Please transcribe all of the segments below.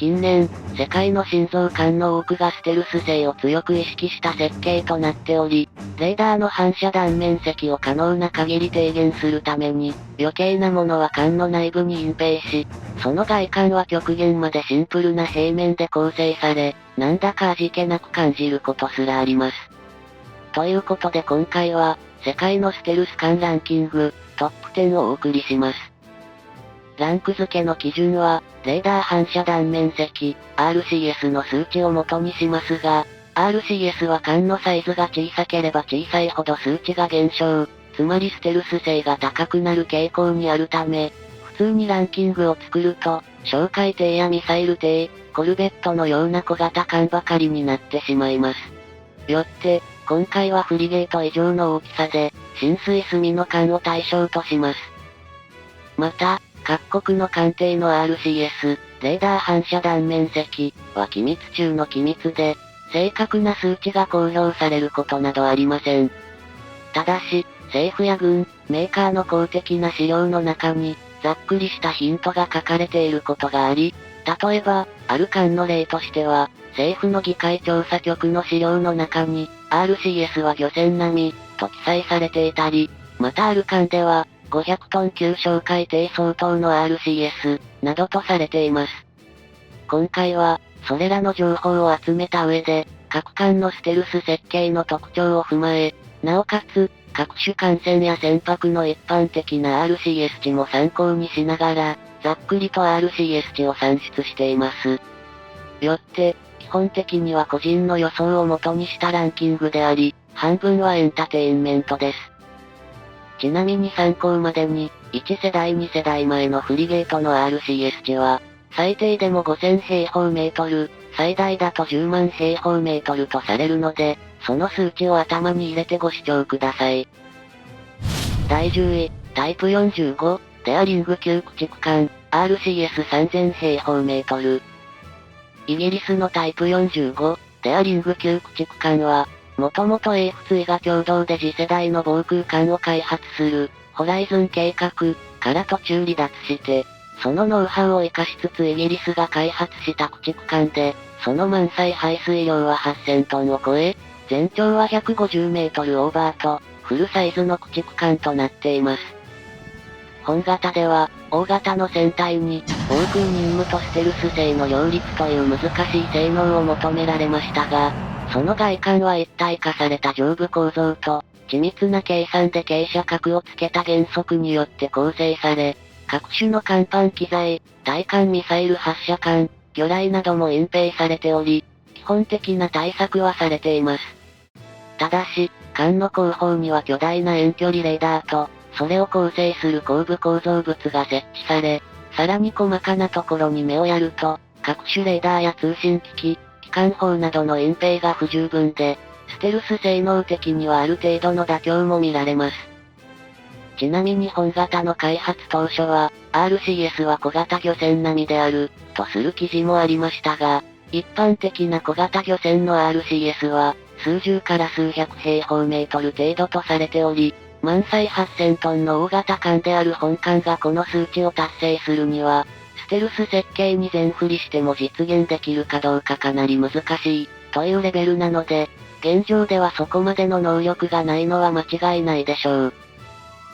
近年、世界の心臓艦の多くがステルス性を強く意識した設計となっており、レーダーの反射断面積を可能な限り低減するために、余計なものは艦の内部に隠蔽し、その外観は極限までシンプルな平面で構成され、なんだか味気なく感じることすらあります。ということで今回は、世界のステルス艦ランキング、トップ10をお送りします。ランク付けの基準は、レーダー反射断面積、RCS の数値を元にしますが、RCS は艦のサイズが小さければ小さいほど数値が減少、つまりステルス性が高くなる傾向にあるため、普通にランキングを作ると、哨戒艇やミサイル艇、コルベットのような小型艦ばかりになってしまいます。よって、今回はフリゲート以上の大きさで、浸水済の艦を対象とします。また、各国の艦艇の RCS、レーダー反射断面積は機密中の機密で、正確な数値が公表されることなどありません。ただし、政府や軍、メーカーの公的な資料の中に、ざっくりしたヒントが書かれていることがあり、例えば、ある艦の例としては、政府の議会調査局の資料の中に、RCS は漁船並み、と記載されていたり、またある艦では、500トン級哨戒艇相当の RCS、などとされています。今回は、それらの情報を集めた上で、各艦のステルス設計の特徴を踏まえ、なおかつ、各種艦船や船舶の一般的な RCS 値も参考にしながら、ざっくりと RCS 値を算出しています。よって、基本的には個人の予想を元にしたランキングであり、半分はエンターテインメントです。ちなみに参考までに、1世代2世代前のフリゲートの RCS 値は、最低でも5000平方メートル、最大だと10万平方メートルとされるので、その数値を頭に入れてご視聴ください。第10位、タイプ45、デアリング級駆逐艦、RCS3000 平方メートル。イギリスのタイプ45、デアリング級駆逐艦は、もともと英仏伊が共同で次世代の防空艦を開発する、ホライズン計画から途中離脱して、そのノウハウを活かしつつイギリスが開発した駆逐艦で、その満載排水量は8000トンを超え、全長は150メートルオーバーと、フルサイズの駆逐艦となっています。本型では、大型の船体に、防空任務とステルス性の両立という難しい性能を求められましたが、その外観は一体化された上部構造と、緻密な計算で傾斜角をつけた原則によって構成され、各種の甲板機材、対艦ミサイル発射管、魚雷なども隠蔽されており、基本的な対策はされています。ただし、艦の後方には巨大な遠距離レーダーと、それを構成する後部構造物が設置され、さらに細かなところに目をやると、各種レーダーや通信機器、機関砲などの隠蔽が不十分で、ステルス性能的にはある程度の妥協も見られます。ちなみに本型の開発当初は、RCS は小型漁船並みである、とする記事もありましたが、一般的な小型漁船の RCS は、数十から数百平方メートル程度とされており、満載8000トンの大型艦である本艦がこの数値を達成するには、ステルス設計に全振りしても実現できるかどうかかなり難しい、というレベルなので、現状ではそこまでの能力がないのは間違いないでしょう。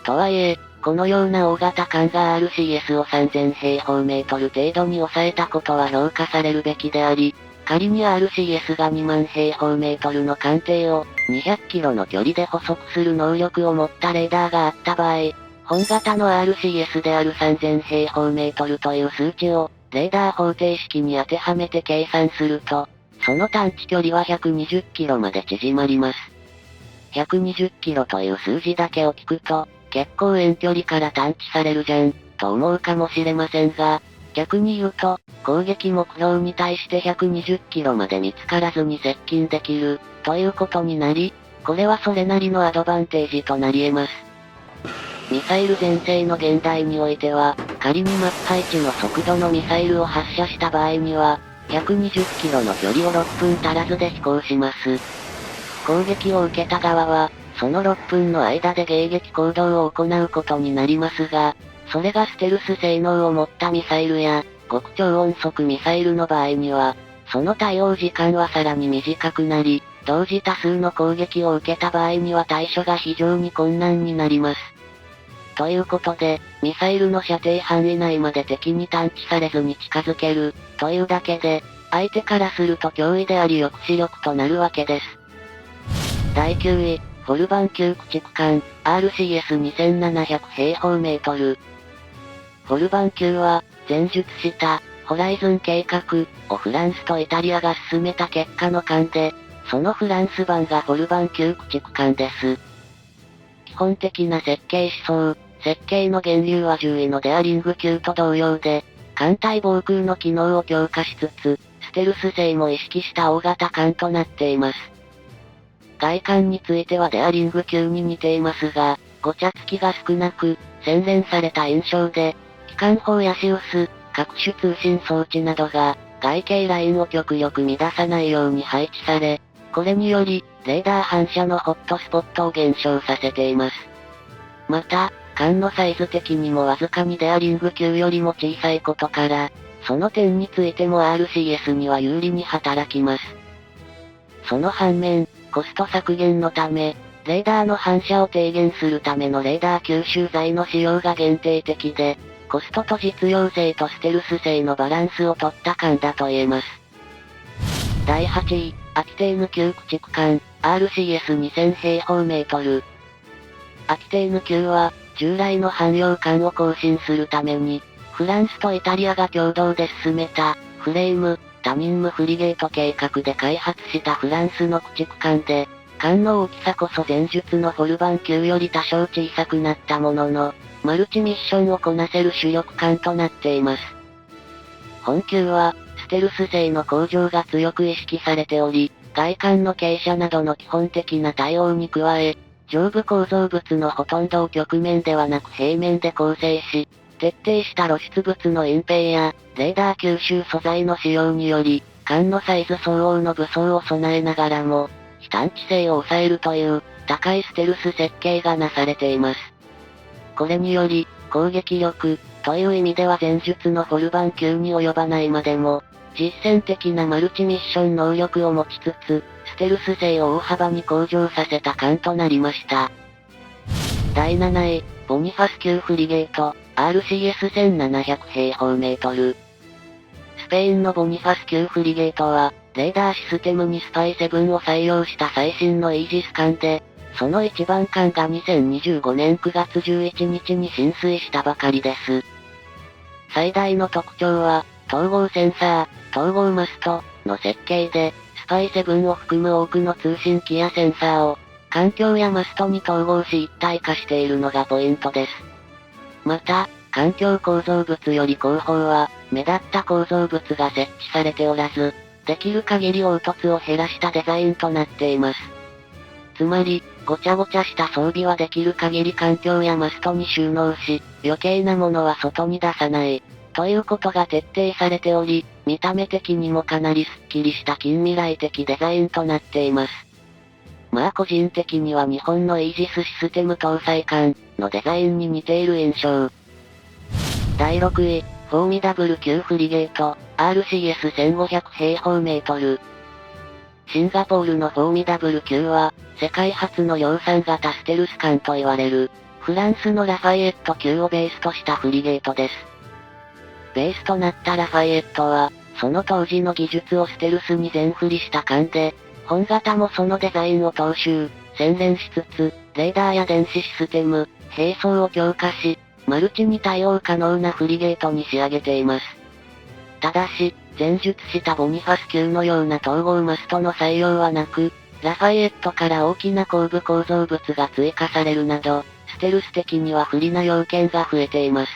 とはいえ、このような大型艦が RCS を3000平方メートル程度に抑えたことは評価されるべきであり、仮に RCS が2万平方メートルの艦艇を200キロの距離で捕捉する能力を持ったレーダーがあった場合、本型の RCS である3000平方メートルという数値を、レーダー方程式に当てはめて計算すると、その探知距離は120キロまで縮まります。120キロという数字だけを聞くと、結構遠距離から探知されるじゃん、と思うかもしれませんが、逆に言うと、攻撃目標に対して120キロまで見つからずに接近できる、ということになり、これはそれなりのアドバンテージとなり得ます。ミサイル全盛の現代においては、仮にマッハ1の速度のミサイルを発射した場合には、120キロの距離を6分足らずで飛行します。攻撃を受けた側は、その6分の間で迎撃行動を行うことになりますが、それがステルス性能を持ったミサイルや、極超音速ミサイルの場合には、その対応時間はさらに短くなり、同時多数の攻撃を受けた場合には対処が非常に困難になります。ということで、ミサイルの射程範囲内まで敵に探知されずに近づける、というだけで、相手からすると脅威であり抑止力となるわけです。第9位、フォルバン級駆逐艦、RCS2700 平方メートル。フォルバン級は、前述した、ホライズン計画をフランスとイタリアが進めた結果の艦で、そのフランス版がフォルバン級駆逐艦です。基本的な設計思想、設計の源流は10位のデアリング級と同様で、艦隊防空の機能を強化しつつ、ステルス性も意識した大型艦となっています。外観についてはデアリング級に似ていますが、ごちゃつきが少なく、洗練された印象で、機関砲やシウス、各種通信装置などが、外形ラインを極力乱さないように配置され、これにより、レーダー反射のホットスポットを減少させています。また、艦のサイズ的にもわずかにデアリング級よりも小さいことから、その点についても RCS には有利に働きます。その反面、コスト削減のため、レーダーの反射を低減するためのレーダー吸収剤の使用が限定的で、コストと実用性とステルス性のバランスを取った艦だと言えます。第8位、アキテーヌ級駆逐艦、RCS2000 平方メートル。アキテーヌ級は、従来の汎用艦を更新するために、フランスとイタリアが共同で進めた、フレーム、多任務フリゲート計画で開発したフランスの駆逐艦で、艦の大きさこそ前述のフォルバン級より多少小さくなったものの、マルチミッションをこなせる主力艦となっています。本級は、ステルス性の向上が強く意識されており、外観の傾斜などの基本的な対応に加え、上部構造物のほとんどを曲面ではなく平面で構成し、徹底した露出物の隠蔽や、レーダー吸収素材の使用により、艦のサイズ相応の武装を備えながらも、非探知性を抑えるという、高いステルス設計がなされています。これにより、攻撃力、という意味では前述のフォルバン級に及ばないまでも、実戦的なマルチミッション能力を持ちつつ、ステルス性を大幅に向上させた艦となりました。第7位、ボニファス級フリゲート、RCS1700 平方メートル。スペインのボニファス級フリゲートは、レーダーシステムにスパイ7を採用した最新のイージス艦で、その一番艦が2025年9月11日に進水したばかりです。最大の特徴は、統合センサー、統合マストの設計で、スパイ7を含む多くの通信機やセンサーを、環境やマストに統合し一体化しているのがポイントです。また、環境構造物より後方は、目立った構造物が設置されておらず、できる限り凹凸を減らしたデザインとなっています。つまり、ごちゃごちゃした装備はできる限り環境やマストに収納し、余計なものは外に出さない、ということが徹底されており、見た目的にもかなりスッキリした近未来的デザインとなっています。まあ個人的には日本のイージスシステム搭載艦のデザインに似ている印象。第6位、フォーミダブル級フリゲート、RCS1500 平方メートル。シンガポールのフォーミダブル級は、世界初の量産型ステルス艦と言われる、フランスのラファイエット級をベースとしたフリゲートです。ベースとなったラファイエットは、その当時の技術をステルスに全振りした艦で、本型もそのデザインを踏襲、洗練しつつ、レーダーや電子システム、兵装を強化し、マルチに対応可能なフリゲートに仕上げています。ただし、前述したボニファス級のような統合マストの採用はなく、ラファイエットから大きな後部構造物が追加されるなど、ステルス的には不利な要件が増えています。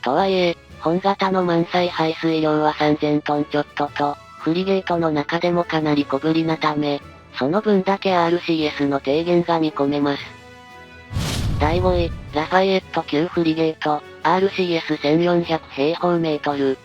とはいえ、本型の満載排水量は3000トンちょっとと、フリゲートの中でもかなり小ぶりなため、その分だけ RCS の低減が見込めます。第5位、ラファイエット級フリゲート、RCS1400 平方メートル。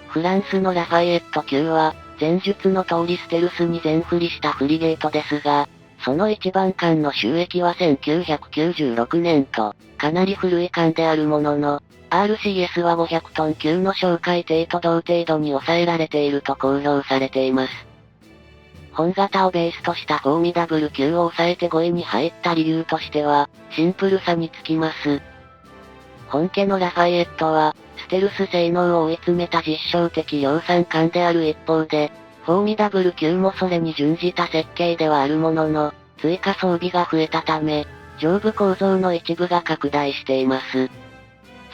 フランスのラファイエット級は、前述の通りステルスに全振りしたフリゲートですが、その一番艦の収益は1996年と、かなり古い艦であるものの、RCS は500トン級の小海底と同程度に抑えられていると公表されています。本型をベースとしたフォーミダブル級を抑えて5位に入った理由としては、シンプルさにつきます。本家のラファイエットは、ステルス性能を追い詰めた実証的量産艦である一方で、フォーミダブル級もそれに準じた設計ではあるものの、追加装備が増えたため、上部構造の一部が拡大しています。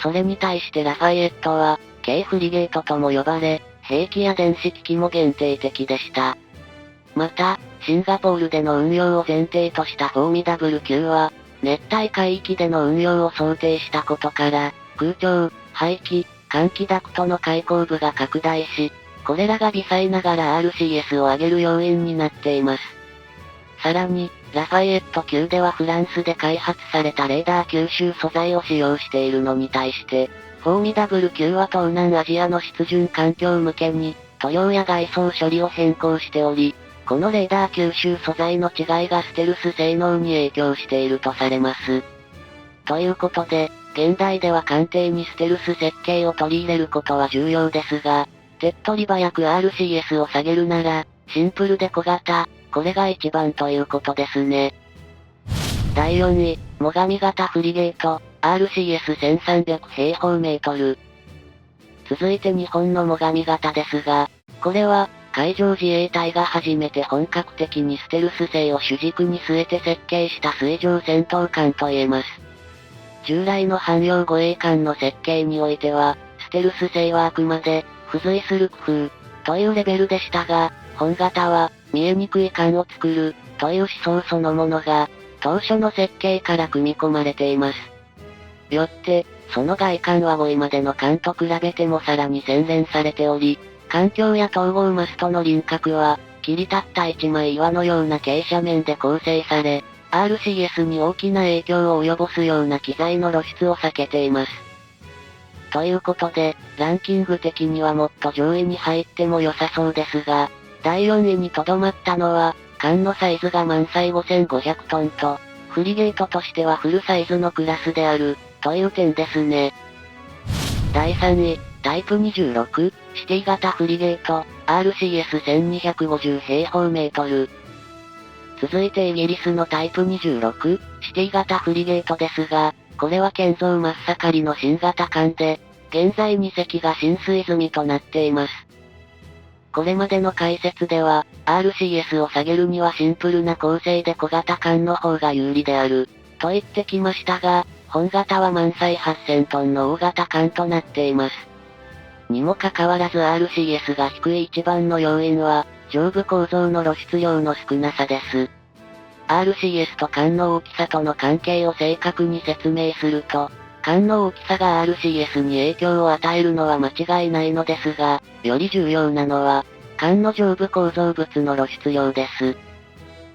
それに対してラファイエットは、軽フリゲートとも呼ばれ、兵器や電子機器も限定的でした。また、シンガポールでの運用を前提としたフォーミダブル級は、熱帯海域での運用を想定したことから、空調、排気、換気ダクトの開口部が拡大し、これらが微細ながら RCS を上げる要因になっています。さらに、ラファイエット級ではフランスで開発されたレーダー吸収素材を使用しているのに対して、フォーミダブル級は東南アジアの湿潤環境向けに、塗料や外装処理を変更しており、このレーダー吸収素材の違いがステルス性能に影響しているとされます。ということで、現代では艦艇にステルス設計を取り入れることは重要ですが、手っ取り早く RCS を下げるなら、シンプルで小型、これが一番ということですね。第4位、最上型フリゲート、RCS1300 平方メートル。続いて日本の最上型ですが、これは、海上自衛隊が初めて本格的にステルス性を主軸に据えて設計した水上戦闘艦と言えます。従来の汎用護衛艦の設計においては、ステルス性はあくまで、付随する工夫、というレベルでしたが、本型は、見えにくい艦を作る、という思想そのものが、当初の設計から組み込まれています。よって、その外観は5位までの艦と比べてもさらに洗練されており、艦橋や統合マストの輪郭は、切り立った一枚岩のような傾斜面で構成され、RCS に大きな影響を及ぼすような機材の露出を避けています。ということで、ランキング的にはもっと上位に入っても良さそうですが、第4位にとどまったのは、艦のサイズが満載5500トンと、フリゲートとしてはフルサイズのクラスである、という点ですね。第3位、タイプ26、シティ型フリゲート、RCS1250 平方メートル。続いてイギリスのタイプ26、シティ型フリゲートですが、これは建造真っ盛りの新型艦で、現在2隻が浸水済みとなっています。これまでの解説では、RCS を下げるにはシンプルな構成で小型艦の方が有利である、と言ってきましたが、本型は満載8000トンの大型艦となっています。にもかかわらず RCS が低い一番の要因は、上部構造の露出量の少なさです。RCS と艦の大きさとの関係を正確に説明すると、艦の大きさが RCS に影響を与えるのは間違いないのですが、より重要なのは、艦の上部構造物の露出量です。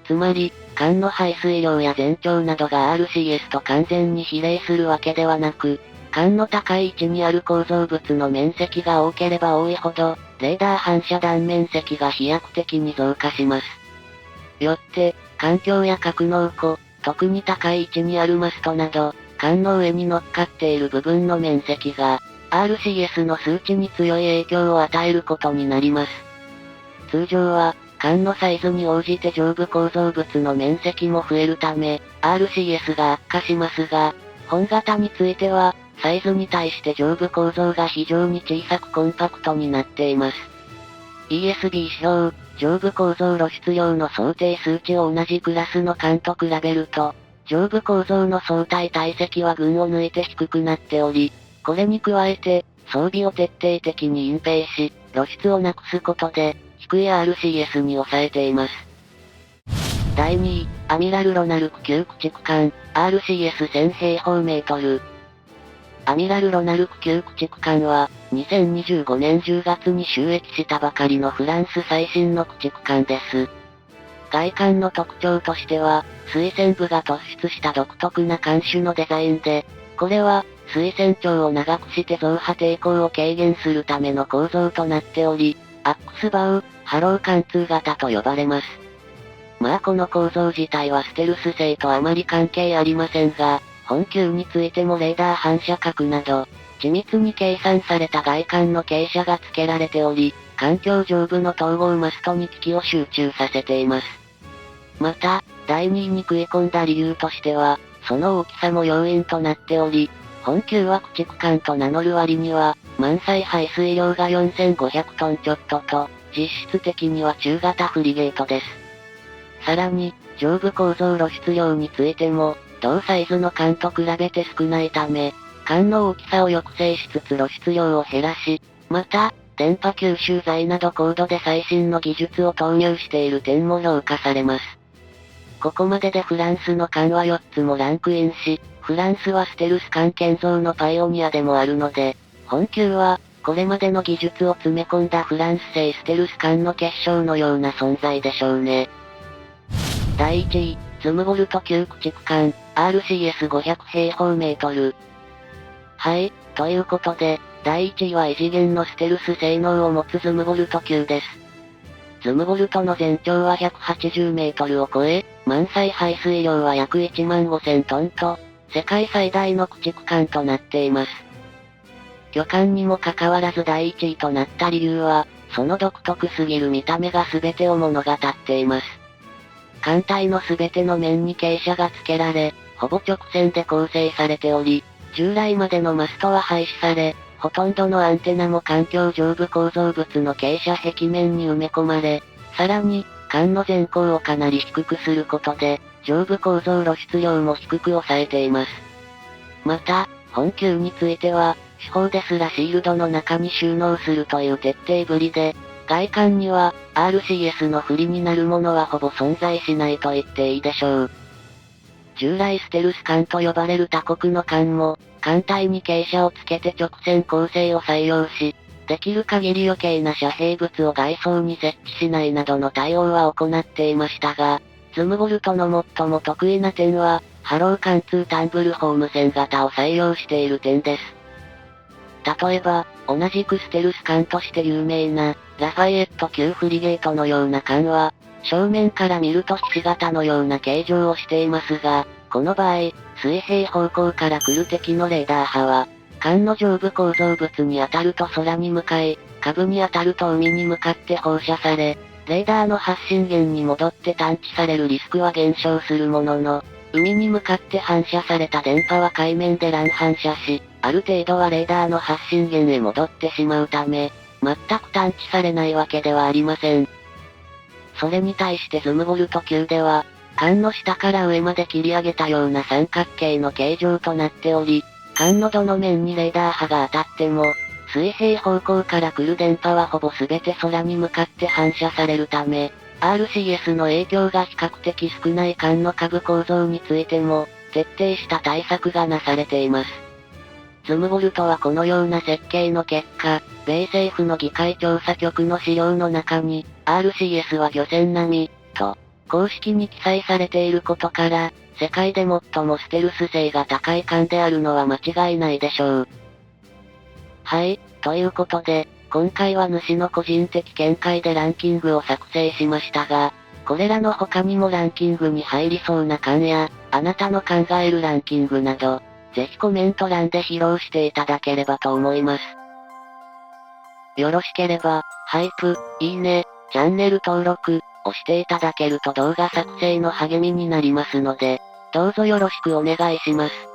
つまり、艦の排水量や全長などが RCS と完全に比例するわけではなく、艦の高い位置にある構造物の面積が多ければ多いほど、レーダー反射弾面積が飛躍的に増加します。よって、艦橋や格納庫、特に高い位置にあるマストなど、艦の上に乗っかっている部分の面積が、RCS の数値に強い影響を与えることになります。通常は、艦のサイズに応じて上部構造物の面積も増えるため、RCS が悪化しますが、本型については、サイズに対して上部構造が非常に小さくコンパクトになっています。ESB 指標、上部構造露出量の想定数値を同じクラスの艦と比べると、上部構造の相対体積は群を抜いて低くなっており、これに加えて、装備を徹底的に隠蔽し、露出をなくすことで、低い RCS に抑えています。第2位、アミラルロナルク級駆逐艦、RCS1000 平方メートル。アミラルロナルク級駆逐艦は、2025年10月に就役したばかりのフランス最新の駆逐艦です。外観の特徴としては、水栓部が突出した独特な艦首のデザインで、これは、水栓長を長くして増波抵抗を軽減するための構造となっており、アックスバウ、ハロー貫通型と呼ばれます。まあこの構造自体はステルス性とあまり関係ありませんが、本級についてもレーダー反射角など、緻密に計算された外観の傾斜が付けられており、環境上部の統合マストに機器を集中させています。また、第2位に食い込んだ理由としては、その大きさも要因となっており、本級は駆逐艦と名乗る割には、満載排水量が4500トンちょっとと、実質的には中型フリゲートです。さらに、上部構造露出量についても、同サイズの艦と比べて少ないため、艦の大きさを抑制しつつ露出量を減らし、また、電波吸収材など高度で最新の技術を投入している点も評価されます。ここまででフランスの艦は4つもランクインし、フランスはステルス艦建造のパイオニアでもあるので、本級は、これまでの技術を詰め込んだフランス製ステルス艦の結晶のような存在でしょうね。第1位、ズムボルト級駆逐艦、RCS500 平方メートル。はい、ということで、第1位は異次元のステルス性能を持つズムボルト級です。ズムボルトの全長は180メートルを超え、満載排水量は約1万5000トンと、世界最大の駆逐艦となっています。巨艦にもかかわらず第1位となった理由は、その独特すぎる見た目が全てを物語っています。艦体の全ての面に傾斜が付けられ、ほぼ直線で構成されており、従来までのマストは廃止され、ほとんどのアンテナも環境上部構造物の傾斜壁面に埋め込まれ、さらに、艦の全高をかなり低くすることで、上部構造露出量も低く抑えています。また、本級については、手法ですらシールドの中に収納するという徹底ぶりで、外観には、RCS の不利になるものはほぼ存在しないと言っていいでしょう。従来ステルス艦と呼ばれる他国の艦も、艦体に傾斜をつけて直線構成を採用し、できる限り余計な遮蔽物を外装に設置しないなどの対応は行っていましたが、ズムボルトの最も得意な点は、ハロー貫通タンブルホーム線型を採用している点です。例えば、同じくステルス艦として有名な、ラファイエット級フリゲートのような艦は、正面から見るとひし形のような形状をしていますが、この場合、水平方向から来る敵のレーダー波は、艦の上部構造物に当たると空に向かい、下部に当たると海に向かって放射され、レーダーの発信源に戻って探知されるリスクは減少するものの、海に向かって反射された電波は海面で乱反射し、ある程度はレーダーの発信源へ戻ってしまうため、全く探知されないわけではありません。それに対してズムボルト級では、艦の下から上まで切り上げたような三角形の形状となっており、艦のどの面にレーダー波が当たっても、水平方向から来る電波はほぼ全て空に向かって反射されるため、RCS の影響が比較的少ない艦の下部構造についても、徹底した対策がなされています。ズムボルトはこのような設計の結果、米政府の議会調査局の資料の中に、RCS は漁船並み、と、公式に記載されていることから、世界で最もステルス性が高い艦であるのは間違いないでしょう。はい、ということで、今回は主の個人的見解でランキングを作成しましたが、これらの他にもランキングに入りそうな艦や、あなたの考えるランキングなど、ぜひコメント欄で披露していただければと思います。よろしければ、ハイプ、いいね、チャンネル登録、押していただけると動画作成の励みになりますので、どうぞよろしくお願いします。